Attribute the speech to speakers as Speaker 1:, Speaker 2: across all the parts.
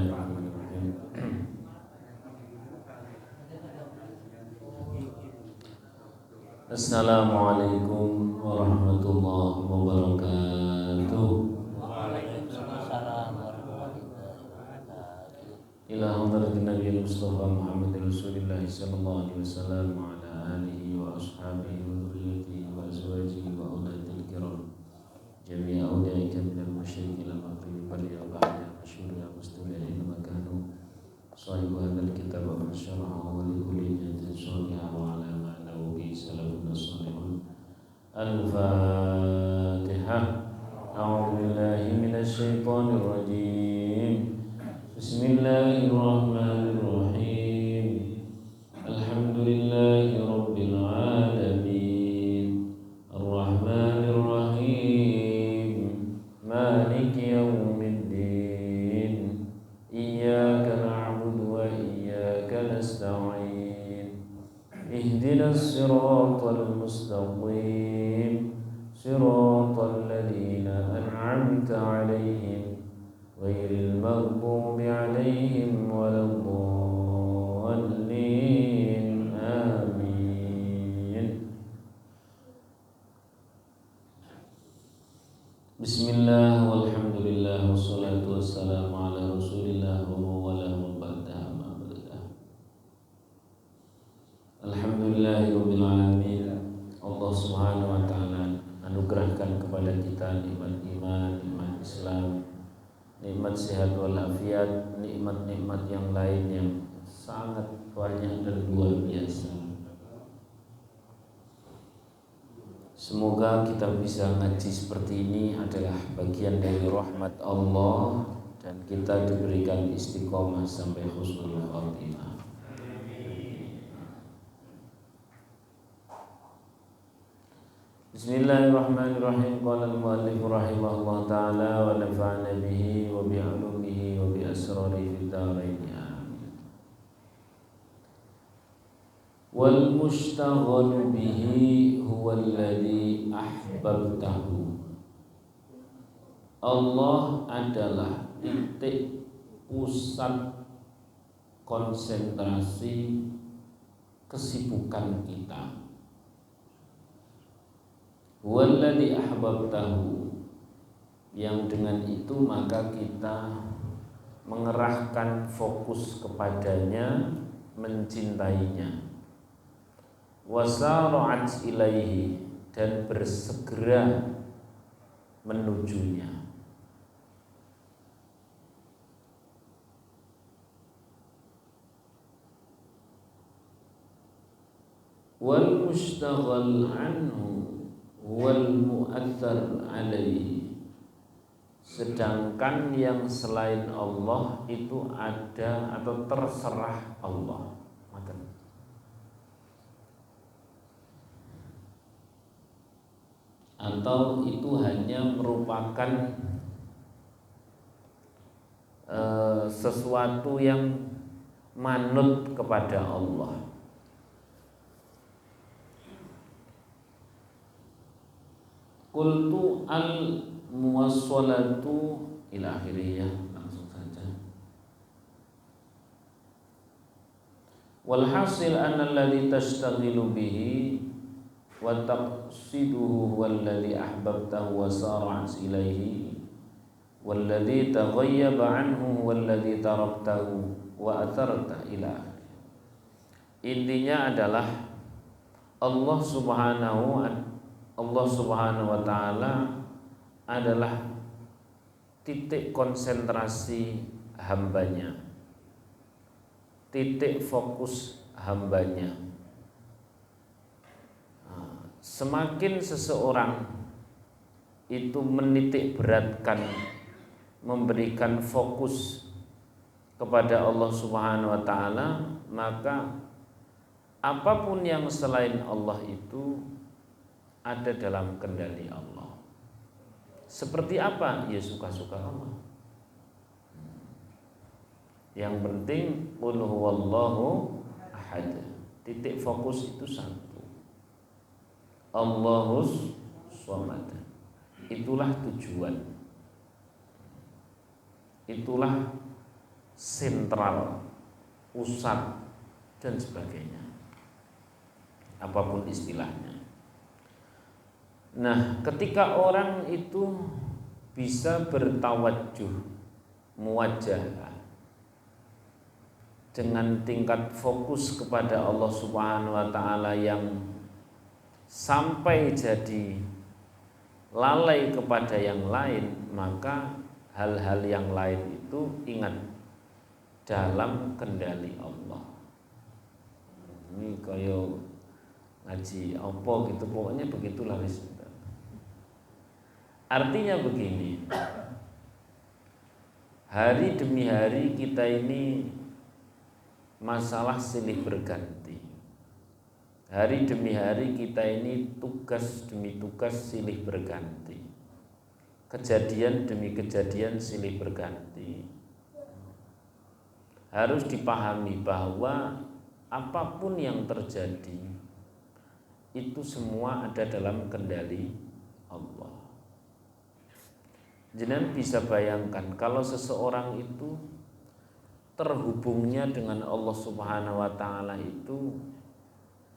Speaker 1: Bismillahirrahmanirrahim. Assalamualaikum warahmatullahi wabarakatuh.
Speaker 2: Waalaikumsalam warahmatullahi wabarakatuh.
Speaker 1: Ila hadratin Nabi Mustafa Muhammad Rasulullah sallallahu alaihi wasallam wa ala alihi wa ashabihi wa dhurriyyatihi wa azwajihi wa aulatil kiram. Jami'a awliyaika minal musyrikin al-maghribi wal ba'da masyhur ya mustaqim makanu. Sahibu hadzal kitab wa syaraha wa li kulli niyatin shalihah wa ala ma nawawi salafun salihun. Al-Fatihah. A'udzu billahi minasy syaithanir rajim. Bismillahirrahmanirrahim. Alhamdulillahi rabbil alamin. Ar-Rahmanir Rahim. Maliki yaumiddin. Iyyaka na'budu wa iyyaka nasta'in. Ihdinas siratal mustaqim. Siratal ladzina an'amta 'alaihim ghairil maghdubi 'alaihim waladdallin. Amin. Bismillah walhamdulillah wassalatu wassalamu ala Rasulillah wa mawala wa ba'da ma ba'da. Alhamdulillahirabbil alamin. Allah Subhanahu wa taala anugerahkan kepada kita nikmat iman, nikmat Islam, nikmat sehat walafiat, nikmat-nikmat yang lain yang sangat banyak dan luar biasa. Semoga kita bisa ngaji seperti ini adalah bagian dari rahmat Allah dan kita diberikan istiqomah sampai husnul khatimah. Bismillahirrahmanirrahim. Qala al-mu'allif rahimahullah ta'ala wa nafa'ana bihi wa bi'ulumihi wa bi asrarihi fid dharain. Amin. Wal mushtaghalu bihi huwa alladhi ahbabtahu. Allah adalah titik pusat konsentrasi kesibukan kita. Walladzi ahbabtahu, yang dengan itu maka kita mengerahkan fokus kepadanya, mencintainya. Wasara'at ilaihi, dan bersegera menujunya. Wal mustaghal anhu wal mu'athar alaihi, sedangkan yang selain Allah itu ada atau terserah Allah. Atau itu hanya merupakan sesuatu yang manut kepada Allah. Qultu al muwassalatu ila akhirih, langsung saja. Walhasil anna alladhi tashtaghilu bihi wa taqsiduhu walladhi ahbabtahu wa sara'at ilaihi walladhi taghayyaba anhu walladhi taraktahu wa atharta ila akhirih. Intinya adalah Allah Subhanahu wa ta'ala adalah titik konsentrasi hambanya, titik fokus hambanya. Semakin seseorang itu menitik beratkan, memberikan fokus kepada Allah Subhanahu wa ta'ala, maka apapun yang selain Allah itu ada dalam kendali Allah. Seperti apa? Ya suka-suka Allah. Yang penting qul huwallahu ahad. Titik fokus itu satu. Allahus shomad. Itulah tujuan. Itulah sentral, pusat, dan sebagainya, apapun istilahnya. Nah, ketika orang itu bisa bertawajuh, muwajjah dengan tingkat fokus kepada Allah Subhanahu wa taala yang sampai jadi lalai kepada yang lain, maka hal-hal yang lain itu ingat dalam kendali Allah. Ini kaya ngaji apa gitu, pokoknya begitulah wis. Artinya begini, hari demi hari kita ini masalah silih berganti. Hari demi hari kita ini tugas demi tugas silih berganti. Kejadian demi kejadian silih berganti. Harus dipahami bahwa apapun yang terjadi itu semua ada dalam kendali Allah. Jenengan bisa bayangkan kalau seseorang itu terhubungnya dengan Allah Subhanahu wa taala itu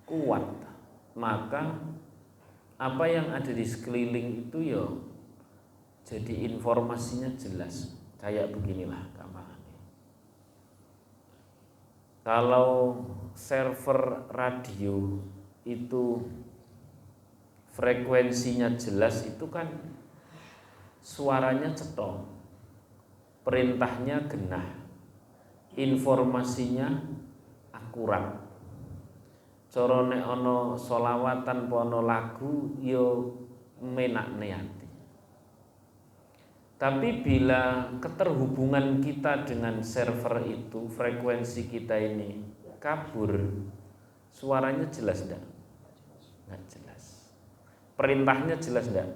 Speaker 1: kuat, maka apa yang ada di sekeliling itu ya jadi informasinya jelas. Kayak beginilah gambarannya. Kalau server radio itu frekuensinya jelas, itu kan suaranya cetha, perintahnya genah, informasinya akurat. Cara nek ana selawatan apa ana lagu ya menakne ati. Tapi bila keterhubungan kita dengan server itu, frekuensi kita ini kabur, suaranya jelas enggak? Enggak jelas. Perintahnya jelas enggak?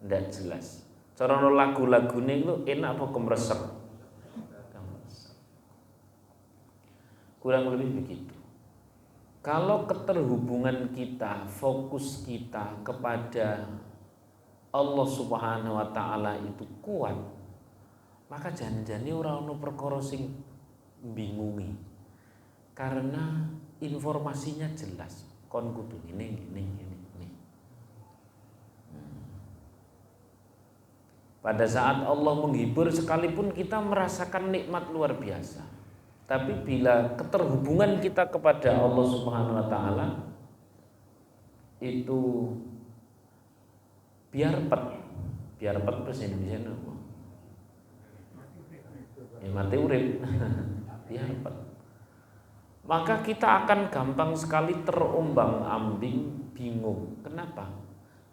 Speaker 1: Enggak jelas. Cara ana lagu-lagune itu enak apa kemresek? Kurang lebih begitu. Kalau keterhubungan kita, fokus kita kepada Allah Subhanahu wa taala itu kuat, maka janjane ora ono perkara sing bingungi. Karena informasinya jelas, kon kudu ini. Pada saat Allah menghibur sekalipun kita merasakan nikmat luar biasa. Tapi bila keterhubungan kita kepada Allah Subhanahu wa taala itu biar pet bahasa Indonesia apa? Ya mati urip. Biar pet. Maka kita akan gampang sekali terombang-ambing, bingung. Kenapa?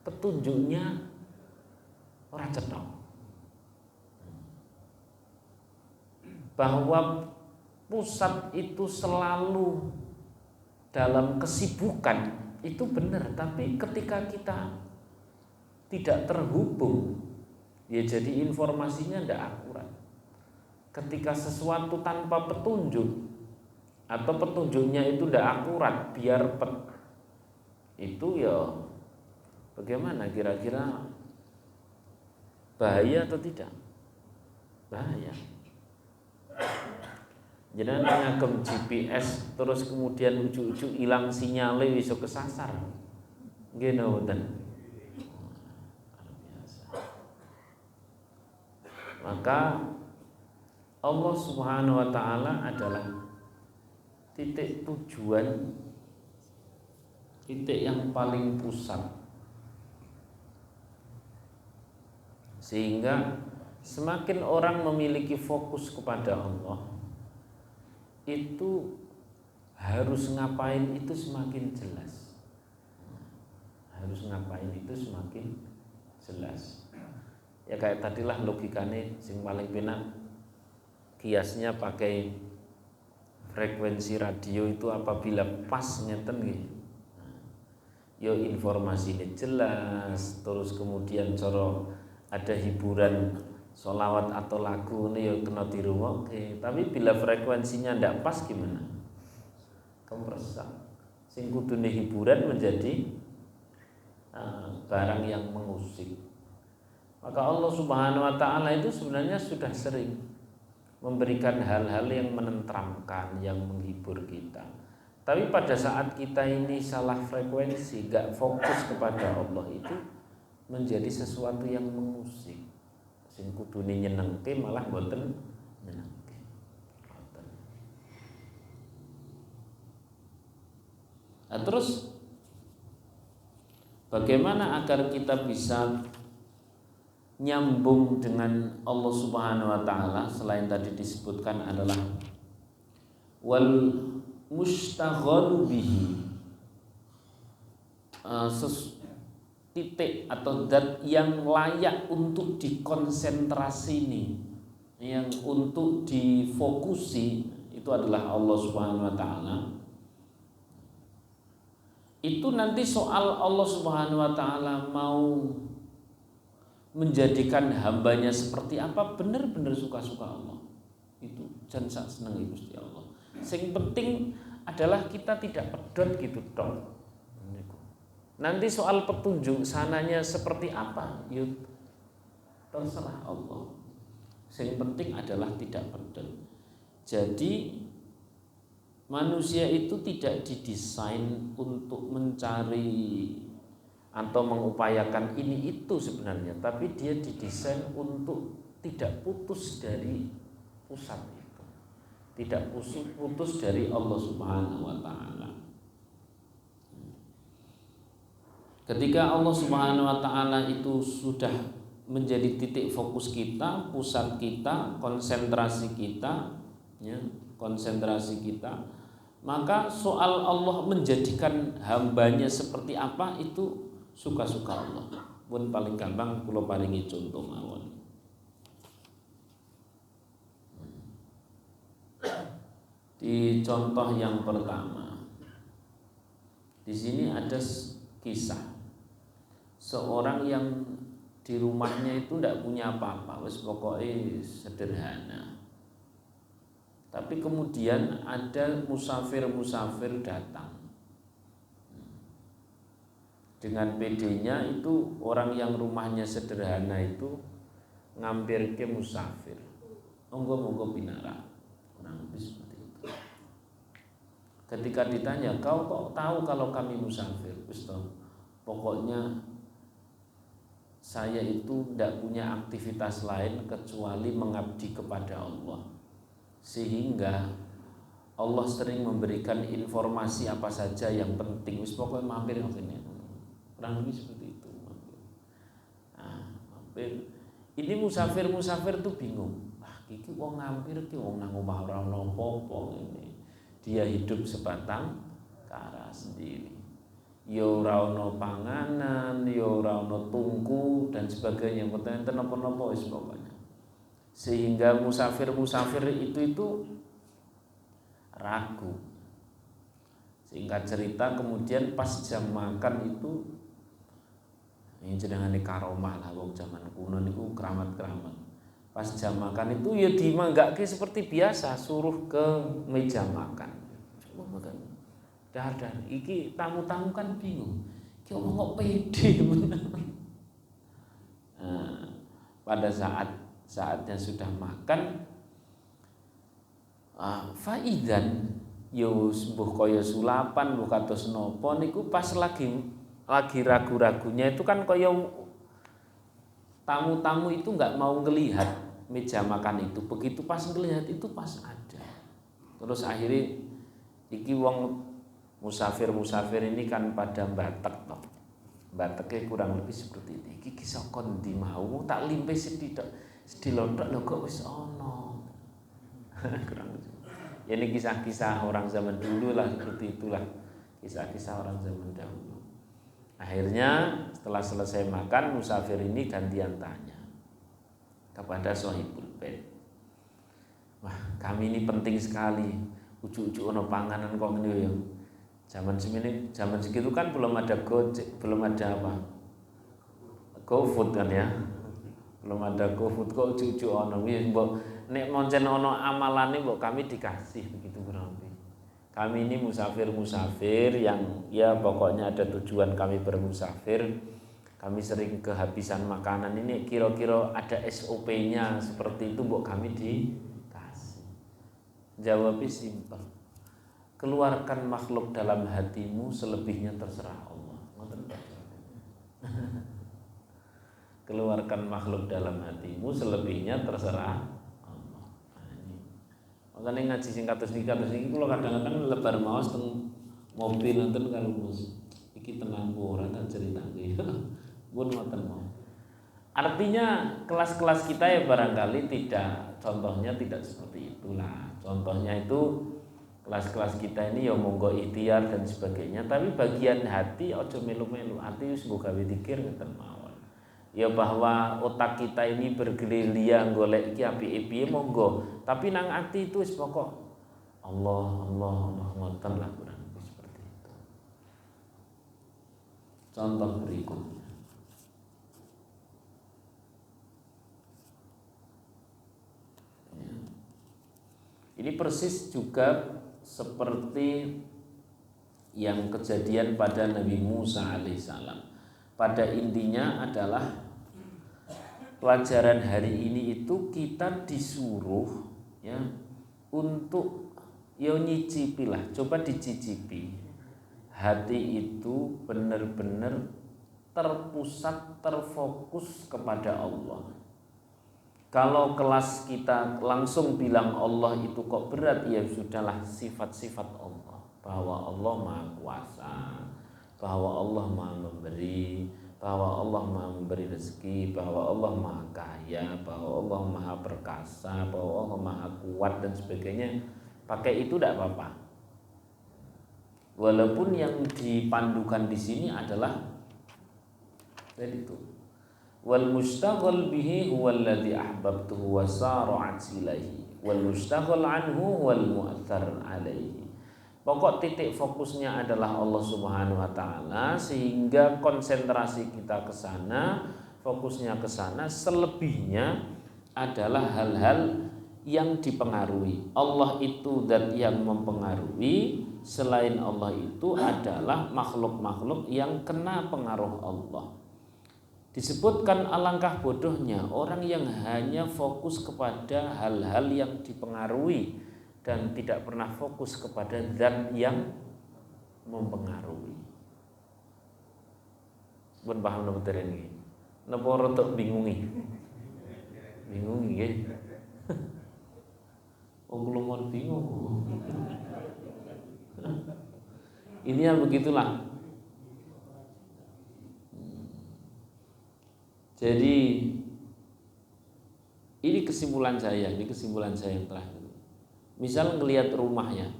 Speaker 1: Petunjuknya ora cetha. Bahwa pusat itu selalu dalam kesibukan itu benar, tapi ketika kita tidak terhubung, ya jadi informasinya tidak akurat. Ketika sesuatu tanpa petunjuk atau petunjuknya itu tidak akurat, biar itu ya bagaimana kira-kira, bahaya atau tidak? Bahaya. Jangan ngagem GPS terus kemudian ujug-ujug hilang sinyale iso kesasar. Nggih mboten. Maka Allah Subhanahu wa taala adalah titik tujuan, titik yang paling pusat. Sehingga semakin orang memiliki fokus kepada Allah, itu harus ngapain itu semakin jelas. Harus ngapain itu semakin jelas. Ya kayak tadilah logikane sing paling penak, kiasnya pakai frekuensi radio itu apabila pas ngeten nggih. Ya informasinya jelas, terus kemudian cara ada hiburan sholawat atau lagu ini ya kena dirungokke. Tapi bila frekuensinya ndak pas gimana? Kemresak. Sing kudune hiburan menjadi barang yang mengusik. Maka Allah Subhanahu wa taala itu sebenarnya sudah sering memberikan hal-hal yang menenteramkan, yang menghibur kita. Tapi pada saat kita ini salah frekuensi, gak fokus kepada Allah, itu menjadi sesuatu yang mengusik. Sing kudune nyenengke malah mboten nyenengke. Nah, terus bagaimana agar kita bisa nyambung dengan Allah Subhanahu wa taala? Selain tadi disebutkan adalah wal mustaghalu bihi, titik atau zat yang layak untuk dikonsentrasi nih, yang untuk difokusi itu adalah Allah Subhanahu wa taala. Itu nanti soal Allah Subhanahu wa taala mau menjadikan hambanya seperti apa, benar-benar suka-suka Allah. Itu jan sak seneng Gusti Allah. Sing penting adalah kita tidak pedot gitu toh. Nanti soal petunjuk sananya seperti apa, yuk terserah Allah. Yang penting adalah tidak pedot. Jadi manusia itu tidak didesain untuk mencari atau mengupayakan ini itu sebenarnya, tapi dia didesain untuk tidak putus dari pusat itu, tidak putus dari Allah Subhanahu wa taala. Ketika Allah Subhanahu wa taala itu sudah menjadi titik fokus kita, pusat kita, konsentrasi kita, ya, maka soal Allah menjadikan hambanya seperti apa itu suka-suka Allah. Pun paling gampang kula paringi contoh mawon. Di contoh yang pertama, di sini ada kisah seorang yang di rumahnya itu tidak punya apa-apa, wis pokoknya sederhana. Tapi kemudian ada musafir datang. Dengan PD-nya itu orang yang rumahnya sederhana itu ngampir ke musafir. Monggo pinara. Kurang lebih seperti itu. Ketika ditanya, "Kau kok tahu kalau kami musafir?" Ustaz, pokoknya saya itu tidak punya aktivitas lain kecuali mengabdi kepada Allah, sehingga Allah sering memberikan informasi apa saja yang penting. Wis pokoknya mampir ini, kurang lebih seperti itu. Mampir. Ini musafir tuh bingung. Iki wong ngampir ki wong nang omah ora ono apa-apa ini. Dia hidup sebatang kara sendiri. Ya ora ono panganan, ya ora ono tungku dan sebagainya, mboten enten napa-napa wis pokoknya. Sehingga musafir itu ragu. Singkat cerita kemudian pas jam makan itu, ini jenengane karomah lah wong zaman kuno niku keramat-keramat. Pas jam makan itu ya dimanggake seperti biasa, suruh ke meja makan. Coba makan. Dar, iki tamu-tamu kan bingung. Ki omong kok pede bener. Nah, pada saatnya sudah makan, faidan yo mbuh kaya sulapan, mbuh kados napa niku pas lagi ragu-ragunya itu kan kaya tamu-tamu itu nggak mau ngelihat meja makan itu. Begitu pas ngelihat itu pas ada. Terus akhirnya iki wong musafir ini kan pada batek toh. Bateknya kurang lebih seperti ini. Iki kisah kondi mau tak limpe sedilondok lho kok wis ono. Kurang lebih. Ya ini kisah-kisah orang zaman dulu lah, seperti itulah. Kisah-kisah orang zaman dahulu. Akhirnya setelah selesai makan, musafir ini gantian tanya kepada Sohibul Bait. Wah, kami ini penting sekali. Ujuk-ujuk ono panganan kok ngene ya. Zaman segitu kan belum ada Gojek, belum ada apa? GoFood kan ya. Belum ada GoFood kok ujuk-ujuk ono. Wis mbok nek moncen ono amalane mbok kami dikasih begitu kurang lebih. Kami ini musafir yang ya pokoknya ada tujuan kami bermusafir. Kami sering kehabisan makanan, ini kira-kira ada SOP-nya seperti itu mbok kami dikasih. Jawabnya simpel. Keluarkan makhluk dalam hatimu, selebihnya terserah Allah. Keluarkan makhluk dalam hatimu, selebihnya terserah Allah. Makanya ngaji singkatus ini kalau kadang-kadang lebar maos teng mobil nonton kalau mus iki tenang ora tak cerita iki. Pun ngoten mau. Artinya kelas-kelas kita ya barangkali tidak, contohnya tidak seperti itulah. Contohnya itu kelas-kelas kita ini ya monggo ikhtiar dan sebagainya, tapi bagian hati ojo melu-melu, hati wis nggo gawe dikir ngeten mawon. Ya bahwa otak kita ini bergerilya golek iki apike piye monggo, tapi nang ati itu wis pokok Allah ngoten lah kurang lebih seperti itu. Contoh berikutnya. Ini persis juga seperti yang kejadian pada Nabi Musa alaihissalam. Pada intinya adalah pelajaran hari ini itu kita disuruh ya untuk ya nyicipilah, coba dicicipi. Hati itu benar-benar terpusat, terfokus kepada Allah. Kalau kelas kita langsung bilang Allah itu kok berat, ya sudahlah, sifat-sifat Allah, bahwa Allah Maha Kuasa, bahwa Allah Maha Memberi, bahwa Allah Maha memberi rezeki, bahwa Allah Maha Kaya, bahwa Allah Maha Perkasa, bahwa Allah Maha Kuat dan sebagainya. Pakai itu tidak apa-apa. Walaupun yang dipandukan di sini adalah tadi itu. Wal mustaghal bihi huwal ladzi ahbabtuhu wa sara'at ilaihi wal mustaghal anhu wal mu'athar alaihi. Pokok titik fokusnya adalah Allah Subhanahu wa taala, sehingga konsentrasi kita ke sana, fokusnya ke sana, selebihnya adalah hal-hal yang dipengaruhi. Allah itu zat yang mempengaruhi, selain Allah itu adalah makhluk-makhluk yang kena pengaruh Allah. Disebutkan alangkah bodohnya orang yang hanya fokus kepada hal-hal yang dipengaruhi dan tidak pernah fokus kepada zat yang mempengaruhi. Pun paham napa terene? Napa rotok bingungi? Bingung nggih. Oh, belum bingung. Ini begitulah. Jadi ini kesimpulan saya yang terakhir. Misal ngelihat rumahnya,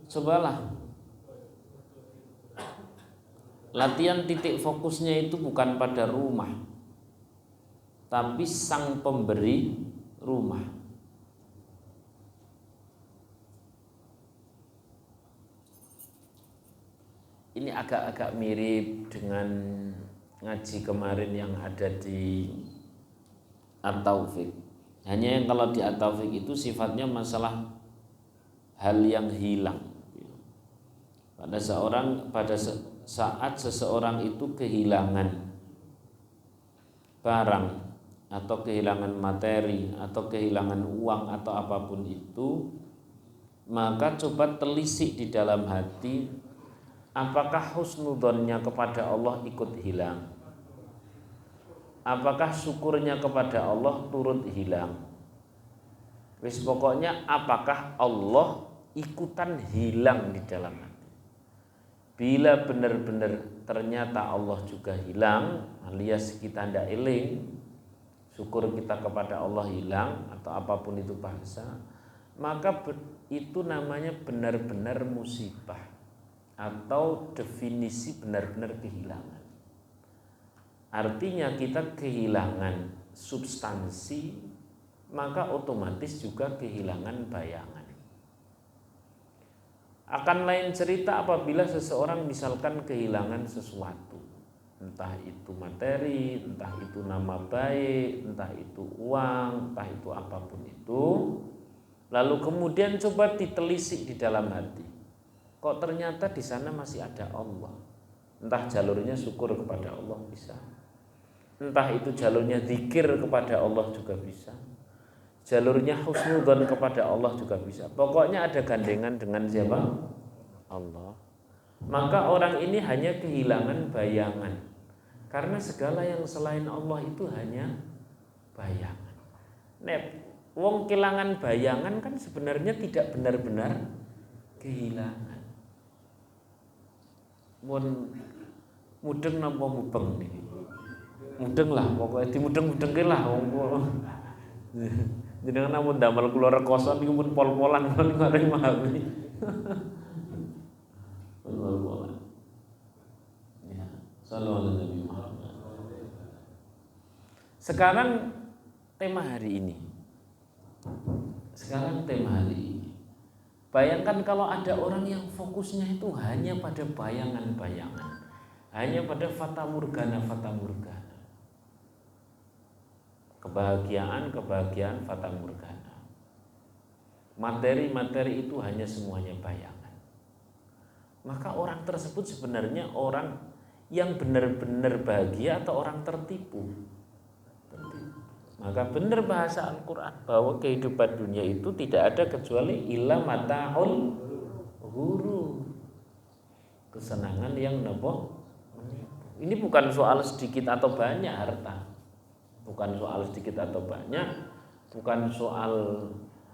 Speaker 1: cobalah latihan titik fokusnya itu bukan pada rumah, tapi sang pemberi rumah. Ini agak-agak mirip dengan ngaji kemarin yang ada di At-Taufik. Hanya yang kalau di At-Taufik itu sifatnya masalah hal yang hilang. Pada saat seseorang itu kehilangan barang atau kehilangan materi atau kehilangan uang atau apapun itu, maka coba telisik di dalam hati, apakah husnudzonnya kepada Allah ikut hilang? Apakah syukurnya kepada Allah turut hilang? Wis pokoknya apakah Allah ikutan hilang di dalam hati? Bila benar-benar ternyata Allah juga hilang, alias kita ndak eling, syukur kita kepada Allah hilang atau apapun itu bahasa, maka itu namanya benar-benar musibah atau definisi benar-benar kehilangan. Artinya kita kehilangan substansi, maka otomatis juga kehilangan bayangan. Akan lain cerita apabila seseorang misalkan kehilangan sesuatu, entah itu materi, entah itu nama baik, entah itu uang, entah itu apapun itu, lalu kemudian coba ditelisik di dalam hati. Kok ternyata di sana masih ada Allah. Entah jalurnya syukur kepada Allah bisa, entah itu jalurnya zikir kepada Allah juga bisa, jalurnya husnudzon kepada Allah juga bisa. Pokoknya ada gandengan dengan siapa? Allah. Maka orang ini hanya kehilangan bayangan. Karena segala yang selain Allah itu hanya bayangan. Wong kehilangan bayangan kan sebenarnya tidak benar-benar kehilangan. Mudeng napa mubeng niki? Mudeng lah, pokoknya dimudeng-mudengke lah wong kula. Jenengan namun damel kula rekoso niku pun pol-polan kula ngarep memahami. Pol-polan. Ya, sallallahu alaihi Muhammad. Sekarang tema hari ini. Bayangkan kalau ada orang yang fokusnya itu hanya pada bayangan-bayangan, hanya pada fata morgana. Kebahagiaan fata morgana. Materi itu hanya semuanya bayangan. Maka orang tersebut sebenarnya orang yang benar-benar bahagia atau orang tertipu. Maka benar bahasa Al-Quran bahwa kehidupan dunia itu tidak ada kecuali illa mata'ul ghurur. Kesenangan yang menipu. Ini bukan soal sedikit atau banyak harta. Bukan soal sedikit atau banyak, bukan soal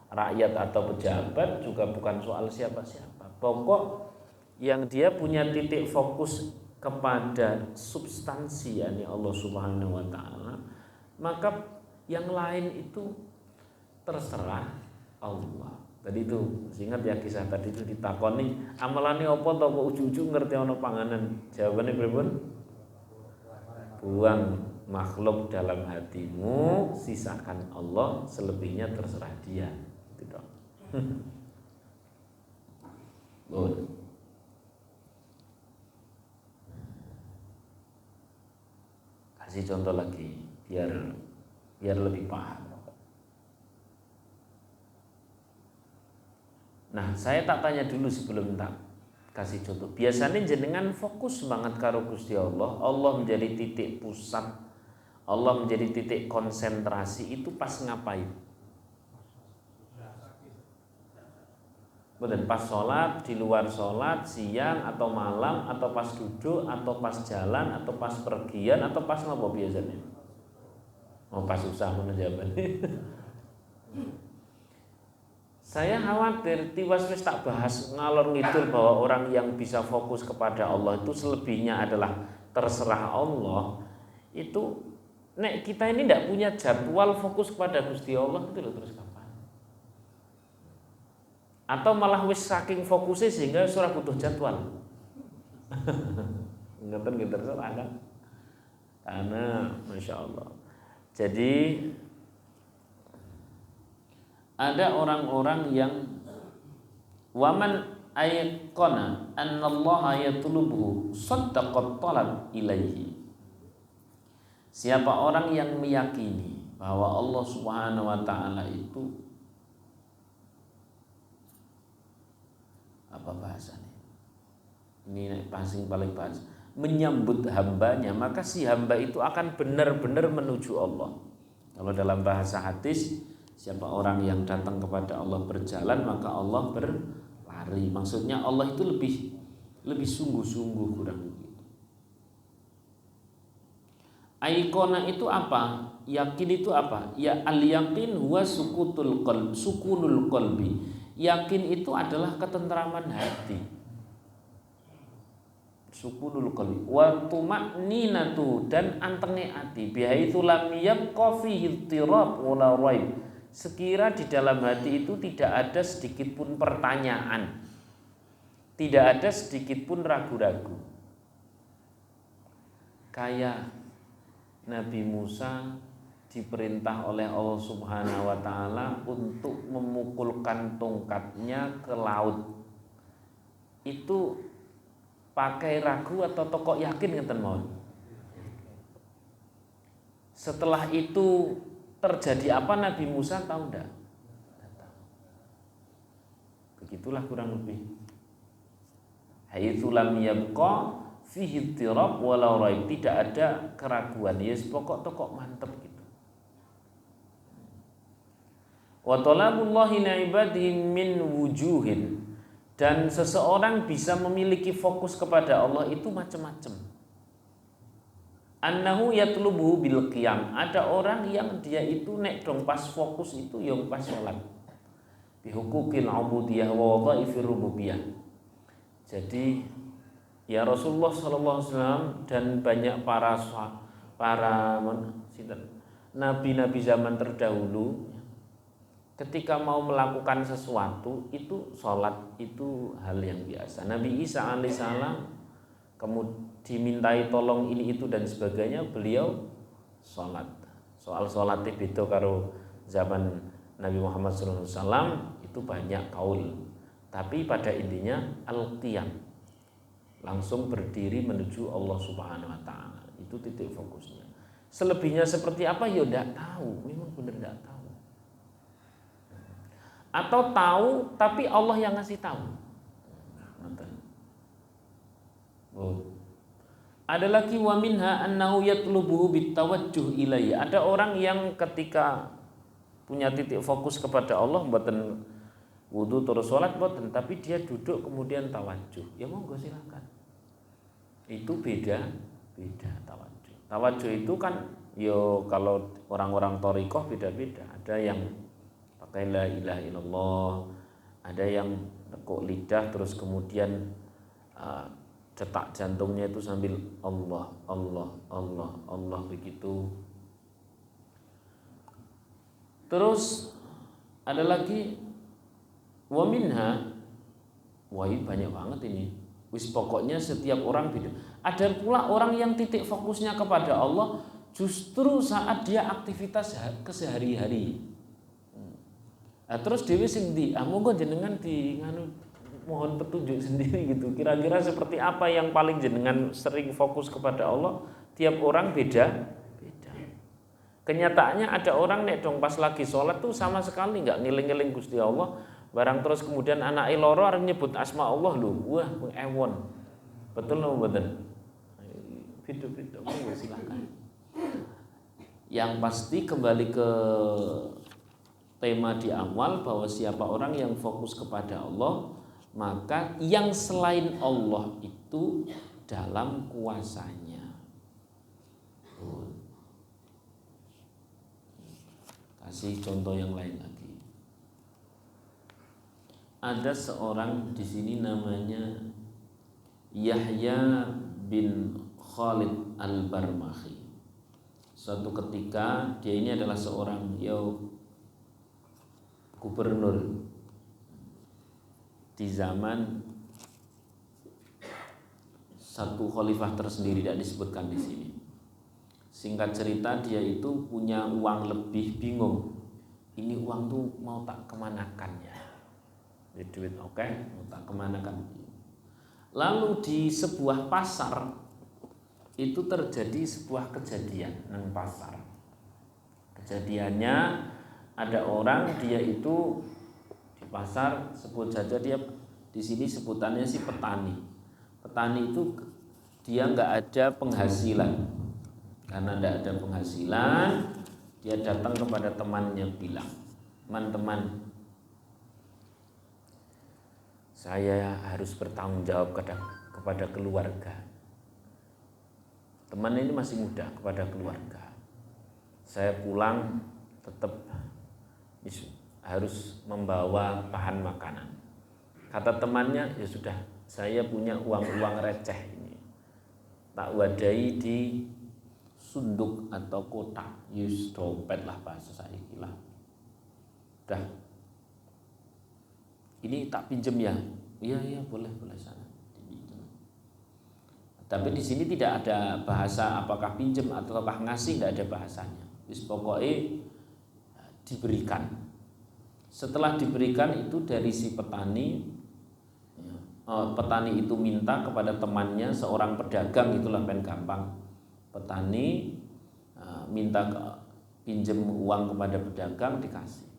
Speaker 1: rakyat atau pejabat, juga bukan soal siapa-siapa. Pokok yang dia punya titik fokus kepada substansi, yakni Allah Subhanahu wa taala, maka yang lain itu terserah Allah. Tadi itu ingat ya kisah tadi itu ditakoni amalane apa to kok ujug-ujug ngerti ana panganan. Jawabannya pripun? Buang makhluk dalam hatimu, sisakan Allah, selebihnya terserah Dia. Itu dong. Kasih contoh lagi biar lebih paham. Nah, saya tak tanya dulu sebelum tak kasih contoh. Biasanya jenengan fokus banget karo Gusti Allah, Allah menjadi titik pusat, Allah menjadi titik konsentrasi itu pas ngapain? Betul, pas sholat, di luar sholat, siang atau malam, atau pas duduk, atau pas jalan, atau pas pergian, atau pas apa biasanya? Oh, pas usah menjawabannya. Saya khawatir tiwas wis tak bahas ngalor ngidul bahwa orang yang bisa fokus kepada Allah itu selebihnya adalah terserah Allah. Itu nek kita ini tidak punya jadwal fokus kepada Gusti Allah itu loh, terus kapan? Atau malah wis saking fokusnya sehingga surah butuh jadwal. Ngeten gitu terserah kan? Karena Masya Allah. Jadi ada orang-orang yang waman ayqana annallaha yatlubuhu saddaqat talab ilaihi. Siapa orang yang meyakini bahwa Allah Subhanahu wa taala itu apa bahasanya? Ini paling bahasa menyambut hambanya, maka si hamba itu akan benar-benar menuju Allah. Kalau dalam bahasa hadis, siapa orang yang datang kepada Allah berjalan, maka Allah berlari. Maksudnya Allah itu lebih sungguh-sungguh, kurang begitu. Aikona itu apa? Yakin itu apa? Ya al-yakin huwa sukunul qalbi. Yakin itu adalah ketentraman hati. Sukunul qalbi wa tuma'ninatu, dan antenge ati bihaitsu lam yabqa fihi tirab wala raib. Sekira di dalam hati itu tidak ada sedikit pun pertanyaan, tidak ada sedikit pun ragu-ragu. Kayak Nabi Musa diperintah oleh Allah Subhanahu wa taala untuk memukulkan tongkatnya ke laut. Itu pakai ragu atau tokok yakin ngeten mawon. Setelah itu terjadi apa Nabi Musa tahu enggak? Begitulah kurang lebih. Haitsu lam yabqa fihi tirab wala raib, tidak ada keraguan. Yes, pokok tokok mantep gitu. Wa talabullahi li'ibadihi min wujuhin. Dan seseorang bisa memiliki fokus kepada Allah itu macam-macam. Annahu yatlubuhu bil qiyam. Ada orang yang dia itu nek dong pas fokus itu yang pas sholat. Bi hukukil ubudiyah wa wadhaifir rububiyah. Jadi ya Rasulullah sallallahu alaihi wasallam dan banyak para nabi-nabi zaman terdahulu ketika mau melakukan sesuatu itu sholat itu hal yang biasa. Nabi Isa alaihissalam kemudian dimintai tolong ini itu dan sebagainya, beliau sholat. Soal sholat itu karo zaman Nabi Muhammad SAW itu banyak kaul, tapi pada intinya al-qiyam, langsung berdiri menuju Allah Subhanahu Wa Taala, itu titik fokusnya. Selebihnya seperti apa ya tidak tahu, memang benar tidak tahu. Atau tahu tapi Allah yang ngasih tahu. Ada lagi wa minha annahu yatlubuhu bitawajjuh ilayya. Ada orang yang ketika punya titik fokus kepada Allah mboten wudu terus salat mboten, tapi dia duduk kemudian tawajuh. Ya monggo silakan. Itu beda tawajuh. Tawajuh itu kan yo kalau orang-orang thariqah beda-beda. Ada yang pakai la ilaha illallah, ada yang tekuk lidah terus kemudian detak jantungnya itu sambil Allah, Allah, Allah, Allah begitu. Terus ada lagi wa minha, wah ini banyak banget ini. Wis pokoknya setiap orang beda. Ada pula orang yang titik fokusnya kepada Allah justru saat dia aktivitas kesehari-hari. Nah, terus dewe sing ndi, monggo jenengan di nganu mohon petunjuk sendiri gitu. Kira-kira seperti apa yang paling jenengan sering fokus kepada Allah? Tiap orang beda. Kenyataannya ada orang nek dong pas lagi sholat tuh sama sekali nggak ngiling-ngiling Gusti Allah. Barang terus kemudian anak loro arep nyebut asma Allah lho. Wah, ewon. Betul napa mboten? Video-video monggo silakan. Yang pasti kembali ke tema di awal bahwa siapa orang yang fokus kepada Allah, maka yang selain Allah itu dalam kuasanya. Kasih contoh yang lain lagi. Ada seorang di sini namanya Yahya bin Khalid al-Barmahi. Suatu ketika dia ini adalah seorang gubernur di zaman satu khalifah tersendiri, tidak disebutkan di sini. Singkat cerita dia itu punya uang lebih, bingung. Ini uang tuh mau tak kemanakan ya? Duit oke, mau tak kemanakan. Lalu di sebuah pasar itu terjadi sebuah kejadian nang pasar. Kejadiannya ada orang dia itu pasar, sebut saja dia di sini sebutannya si petani. Petani itu dia nggak ada penghasilan. Karena nggak ada penghasilan, dia datang kepada temannya bilang, teman-teman, saya harus bertanggung jawab kepada keluarga. Teman ini masih muda, kepada keluarga. Saya pulang tetap harus membawa bahan makanan. Kata temannya, ya sudah, saya punya uang-uang receh ini, tak wadai di sunduk atau kotak, yus dompet lah bahasa saya lah. Dah, ini tak pinjem ya? Iya boleh sana. Tapi di sini tidak ada bahasa apakah pinjem ataukah ngasih, tidak ada bahasanya. Wis pokoknya diberikan. Setelah diberikan itu dari si petani, petani itu minta kepada temannya seorang pedagang, itulah pen gampang. Petani minta pinjem uang kepada pedagang, dikasih.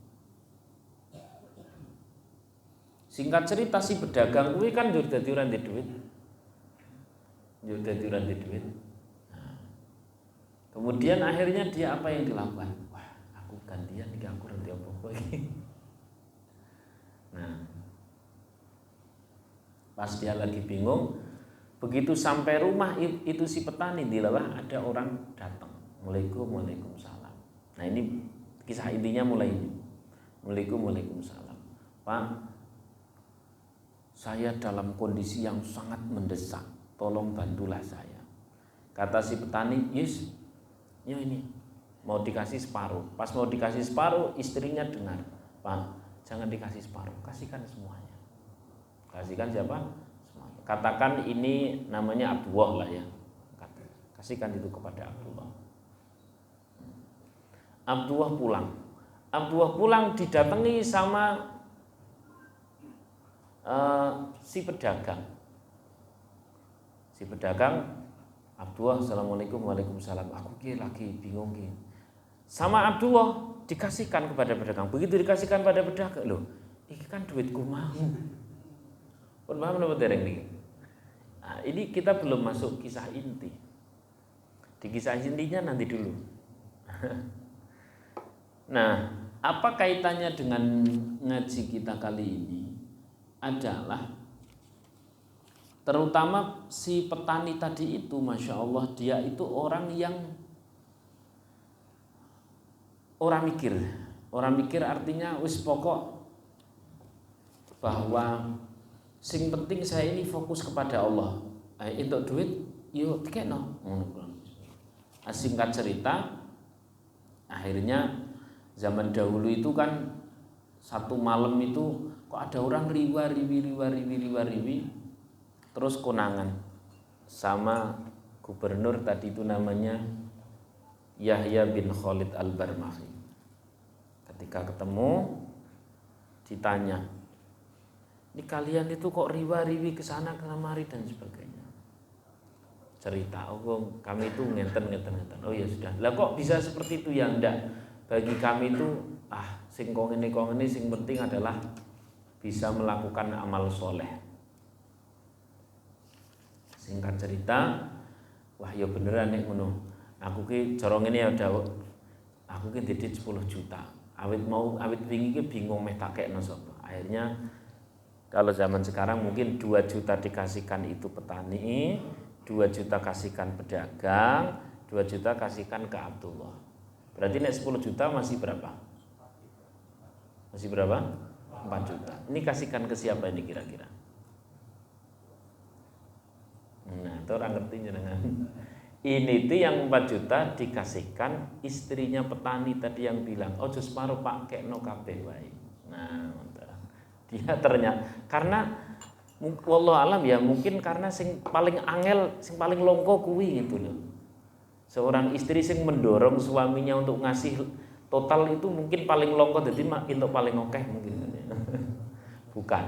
Speaker 1: Singkat cerita si pedagang kuwi kan njur dadi ora ndek duit. Kemudian akhirnya dia apa yang dilakukan? Wah, aku gantian iki aku renti apa? apa iki? Nah, pas dia lagi bingung, begitu sampai rumah itu si petani, dilalah ada orang datang. Waalaikumsalam. Nah, ini kisah intinya mulai ini. Waalaikumsalam. Pak, saya dalam kondisi yang sangat mendesak. Tolong bantulah saya. Kata si petani, yes, ya ini mau dikasih separuh. Pas mau dikasih separuh, istrinya dengar, Pak, jangan dikasih separuh, kasihkan semuanya. Kasihkan siapa? Semuanya. Katakan ini namanya Abdullah lah ya. Kasihkan itu kepada Abdullah. Abdullah pulang. Abdullah pulang didatangi sama si pedagang. Si pedagang, Abdullah, assalamualaikum, waalaikumsalam. Aku lagi bingung ki. Sama Abdullah dikasihkan kepada pedagang. Begitu dikasihkan pada pedagang, loh, ini kan duitku mau. Pun paham napa dereng niki? Nah, ini kita belum masuk kisah inti. Di kisah intinya nanti dulu. Nah, apa kaitannya dengan ngaji kita kali ini? Adalah terutama si petani tadi itu, Masya Allah, dia itu orang yang orang mikir artinya wis pokok bahwa sing penting saya ini fokus kepada Allah. Untuk duit yuk tiketno. Singkat cerita, akhirnya zaman dahulu itu kan satu malam itu kok ada orang riwa-riwi terus konangan sama gubernur tadi itu namanya Yahya bin Khalid Al-Barmahi. Ketika ketemu ditanya, ini kalian itu kok riwa-riwi kesana kemari dan sebagainya. Cerita, oh kami itu ngenten. Oh ya sudah. Lah kok bisa seperti itu ya? Enggak. Bagi kami itu sing kong ini sing penting adalah bisa melakukan amal soleh. Singkat cerita, wah ya beneran nek ngono. Aku ki corong ini ada, aku ki didit 10 juta. Awit wingi ki bingung meh tak kekno sapa. Akhirnya kalau zaman sekarang mungkin 2 juta dikasihkan itu petani, 2 juta kasihkan pedagang, 2 juta kasihkan ke Abdullah. Berarti nek 10 juta masih berapa? Masih berapa? 4 juta. Ini kasihkan ke siapa ini kira-kira? Nah, itu orang ngerti jenengan. Ini tuh yang 4 juta dikasihkan istrinya petani tadi yang bilang, "Oh, jus separuh Pak, kekno kabeh wae." Nah, dia ternyata karena wallahu alam ya, mungkin karena sing paling angel, sing paling longko kuwi gitu loh. Seorang istri sing mendorong suaminya untuk ngasih total itu mungkin paling longko, jadi untuk paling okeh mungkin. Bukan.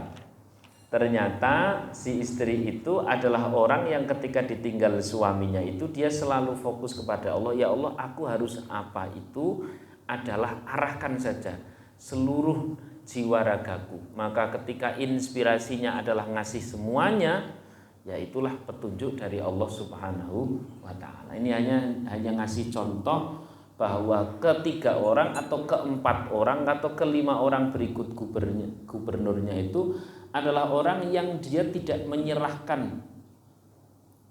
Speaker 1: Ternyata si istri itu adalah orang yang ketika ditinggal suaminya itu dia selalu fokus kepada Allah. Ya Allah, aku harus apa, itu adalah arahkan saja seluruh jiwa ragaku. Maka ketika inspirasinya adalah ngasih semuanya, ya itulah petunjuk dari Allah Subhanahu wa ta'ala. Ini hanya ngasih contoh bahwa ketiga orang atau keempat orang atau kelima orang berikut gubernurnya itu adalah orang yang dia tidak menyerahkan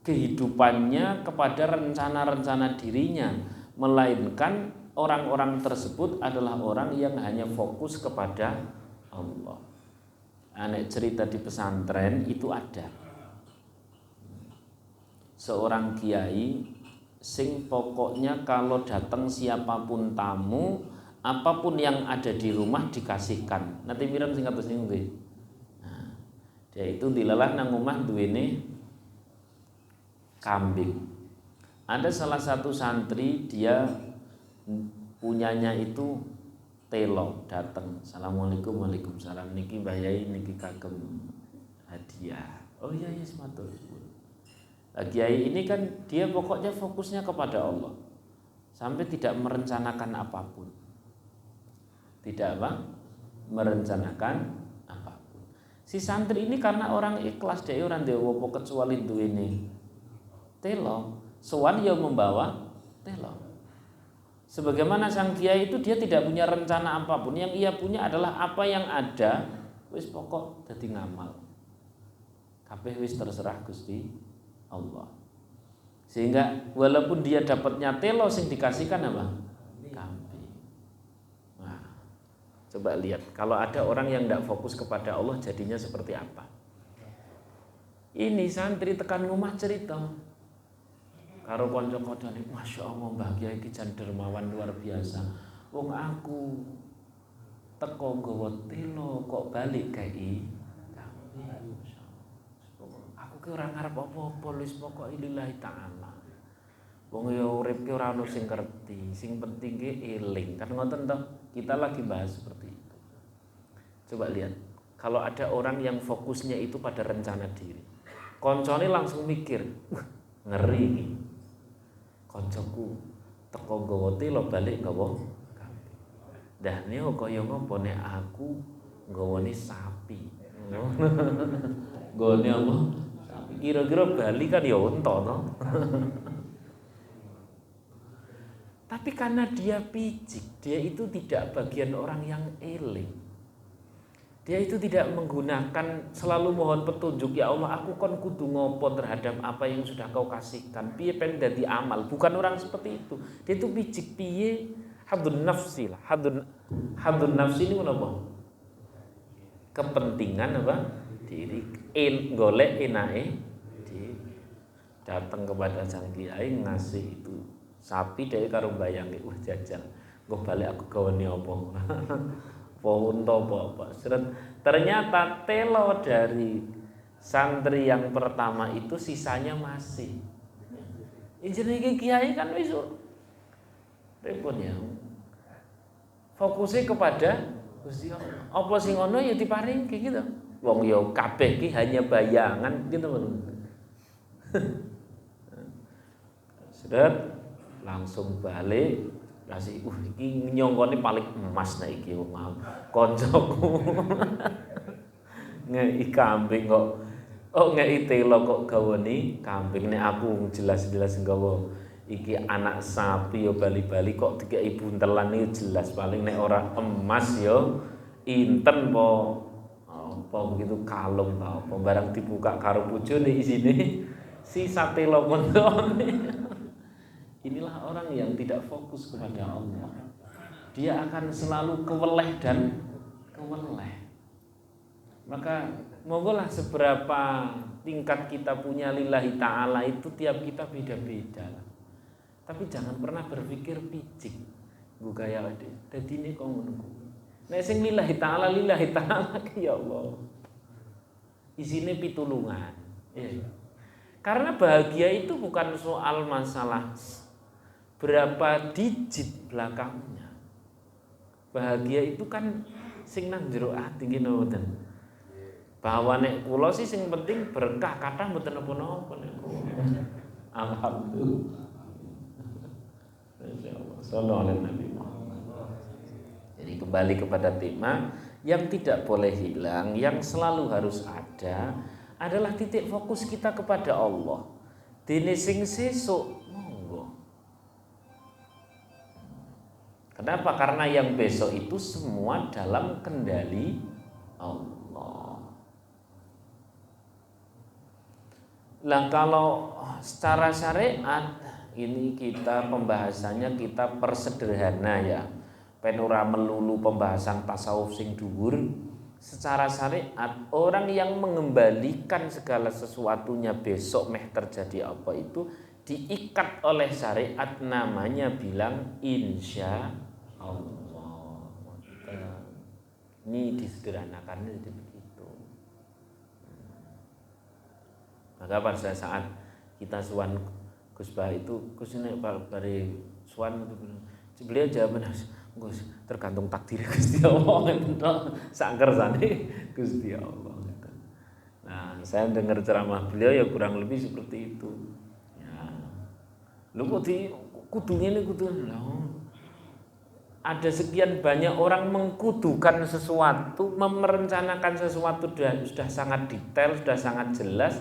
Speaker 1: kehidupannya kepada rencana-rencana dirinya, melainkan orang-orang tersebut adalah orang yang hanya fokus kepada Allah. Anak cerita di pesantren itu ada seorang kiai sing pokoknya kalau datang siapapun tamu, apapun yang ada di rumah dikasihkan. Nanti miram sing kados niku nggih. Nah, dia itu dilelah nang omah duwene kambing. Ada salah satu santri dia punyanya itu telo, datang, "Assalamualaikum, waalaikumsalam, niki Mbah Yai niki kagem hadiah." Oh iya matur. Kiai ini kan dia pokoknya fokusnya kepada Allah, sampai tidak merencanakan apapun. Tidak apa? Merencanakan apapun. Si santri ini karena orang ikhlas, dia orang dewa kecuali duwene telo, sowan ya membawa telo. Sebagaimana sang kiai itu dia tidak punya rencana apapun, yang ia punya adalah apa yang ada, wis pokok dadi ngamal. Kabeh wis terserah Gusti Allah. Sehingga walaupun dia dapatnya telo sing dikasihkan apa? Kambing. Nah, coba lihat kalau ada orang yang tidak fokus kepada Allah jadinya seperti apa? Ini santri tekan rumah cerita karo kanca-kancane, Masya Allah Mbah Kiai iki jan dermawan luar biasa. Wong aku teko nggawa telo kok balik kei kambing. Aku ki ora ngarep apa-apa, wis pokoke lillahi ta'ala. Wong ya urip ki ora ono sing ngerti, sing penting ki eling. Kan ngoten toh, kita lagi bahas seperti itu. Coba lihat, kalau ada orang yang fokusnya itu pada rencana diri. Koncone langsung mikir, ngeri iki. Koncoku teko nggawa telo balik nggawa kambing. Dah niku kaya ngopo nek aku nggawane sapi. Nggone apa? Sapi. Kira-kira bali kan ya unta to. Tapi karena dia picik, dia itu tidak bagian orang yang eling. Dia itu tidak menggunakan selalu mohon petunjuk, ya Allah aku kon kudu ngopo terhadap apa yang sudah kau kasihkan. Piye pengen dadi amal, bukan orang seperti itu. Dia itu picik piye hadun nafsi lah. Hadun nafsi ini apa? Kepentingan apa? Diri golek enake diri. Datang kepada sang kiai ngasih itu sapi dari karo bayangi jajan. Nggo balik aku gawane apa? Unta apa? Ternyata telo dari santri yang pertama itu sisanya masih. Jenenge kiai kan wis repot ya. Fokusnya kepada Gusti Allah. Apa sing ono ya diparingke gitu. Wong ya kabeh ki hanya bayangan gitu men. Sudah langsung balik. Kasih, iki nyongkone paling emas nek iki wong kancaku. Ngeki kambing kok ngeki telo kok gawani kambing, nek aku jelas-jelas nggawa iki anak sapi yo bali-bali kok dikeki buntelan iki jelas paling nek ora emas yo inten apa begitu kalung ta apa barang dibuka karo bojone isine sisa telo kontone. Inilah orang yang tidak fokus kepada Allah. Dia akan selalu keweleh dan keweleh. Maka monggolah seberapa tingkat kita punya lillahi ta'ala itu tiap kita beda-beda. Tapi jangan pernah berpikir picik. Gue gaya ade. Dadi ini kok ngono. Nek sing lillahi ta'ala ya Allah. Isine pitulungan. Ya. Karena bahagia itu bukan soal masalah berapa digit belakangnya. Bahagia itu kan sing nang jero ati ki ngoten. Bahwa nek kula sih sing penting berkah kathah mboten napa-napa nek kula. Alhamdulillah. Insyaallah. Sallallahu alaihi Nabi Muhammad. Jadi kembali kepada tema yang tidak boleh hilang, yang selalu harus ada adalah titik fokus kita kepada Allah. Dene sing sesuk kenapa? Karena yang besok itu semua dalam kendali Allah. Lah kalau secara syariat ini kita pembahasannya kita persederhana ya. Penura melulu pembahasan tasawuf sing dhuwur. Secara syariat orang yang mengembalikan segala sesuatunya besok meh terjadi apa itu diikat oleh syariat namanya bilang insya Allah. Ini disederhanakan jadi begitu. Maka pada saat kita suan Gus Bah itu Gus ini bari suan beliau jawaban Gus tergantung takdir Gusti Allah sangker sane Gusti Allah. Nah, saya dengar ceramah beliau ya kurang lebih seperti itu. Ya. Lu kok di kudu ngene kudu ada sekian banyak orang mengkudukan sesuatu, merencanakan sesuatu sudah sangat detail, sudah sangat jelas.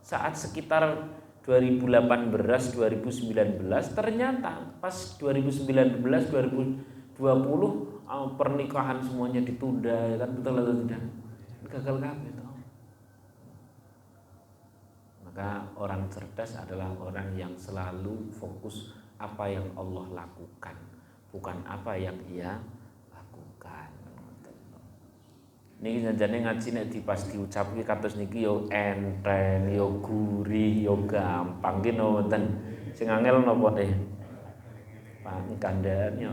Speaker 1: Saat sekitar 2018, 2019 ternyata pas 2019, 2020 pernikahan semuanya ditunda, ya kan, betul atau tidak? Gagal kabeh toh. Maka orang cerdas adalah orang yang selalu fokus apa yang Allah lakukan, bukan apa yang ia lakukan. Niki janjane ngaji nek pas diucapke kados niki yo enteng, yo gurih, yo gampang ki wonten. Sing angel napa teh? Kandhane.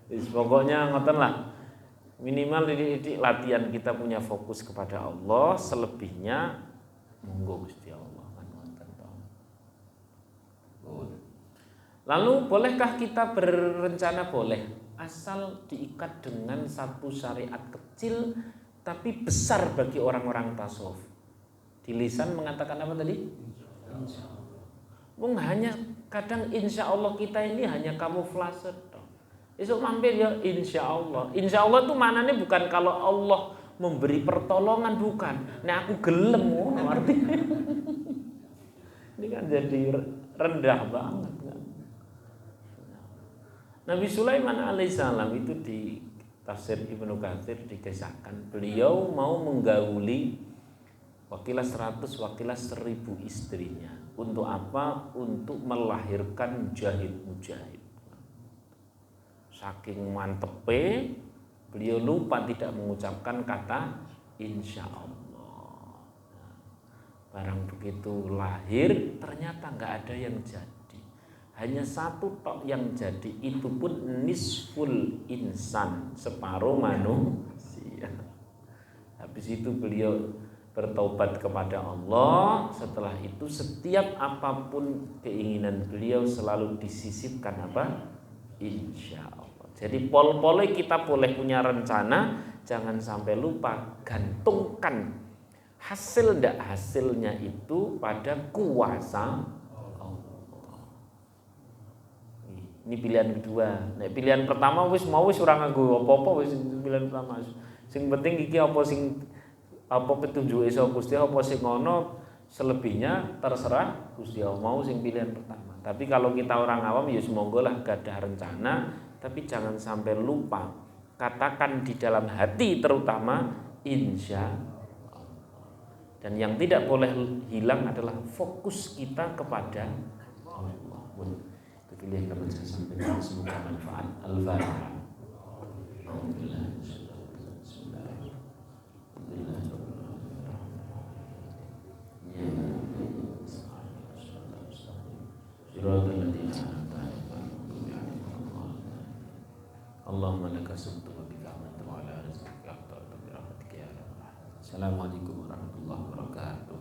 Speaker 1: Wis pokoknya ngoten lah. Minimal ini latihan kita punya fokus kepada Allah, selebihnya monggo Gusti Allah kan ngoten to. Lalu bolehkah kita berencana? Boleh, asal diikat dengan satu syariat kecil tapi besar bagi orang-orang tasawuf. Di lisan mengatakan apa tadi? Insya hanya kadang insya Allah kita ini hanya kamuflase. Esok mampir ya insya Allah. Insya Allah itu maknanya bukan kalau Allah memberi pertolongan, bukan. Nah aku gelem, artinya. Ini kan jadi rendah banget kan. Nabi Sulaiman alaihissalam itu di tafsir Ibnu Katsir dikisahkan beliau mau menggauli wakilah 100, wakilah 1000 istrinya. Untuk apa? Untuk melahirkan mujahid. Saking mantepe, beliau lupa tidak mengucapkan kata insya Allah. Barang begitu lahir, ternyata nggak ada yang jadi. Hanya satu tok yang jadi, itu pun nisful insan, separuh manusia. Habis itu beliau bertaubat kepada Allah. Setelah itu setiap apapun keinginan beliau selalu disisipkan apa? Insya Allah. Jadi pol-pole kita boleh punya rencana, jangan sampai lupa gantungkan hasil ndak hasilnya itu pada kuasa Allah. Ini pilihan kedua. Nek pilihan pertama wis ora nganggo apa-apa, wis pilihan pertama. Sing penting iki apa sing apa petunjuke saka Gusti apa sing ngono, selebihnya terserah Gusti Allah. Mau sing pilihan pertama. Tapi kalau kita orang awam ya semoga lah gadah rencana, tapi jangan sampai lupa katakan di dalam hati terutama insya Allah. Dan yang tidak boleh hilang adalah fokus kita kepada Allah. Itu pilih yang saya sampaikan, semoga manfaat. Al-Fatihah. Alhamdulillah. Allahumma laka sumtu wa bika amantu wa ala rizqika aftartu bi rahmatika ya rabbal alamin. Assalamualaikum warahmatullahi wabarakatuh.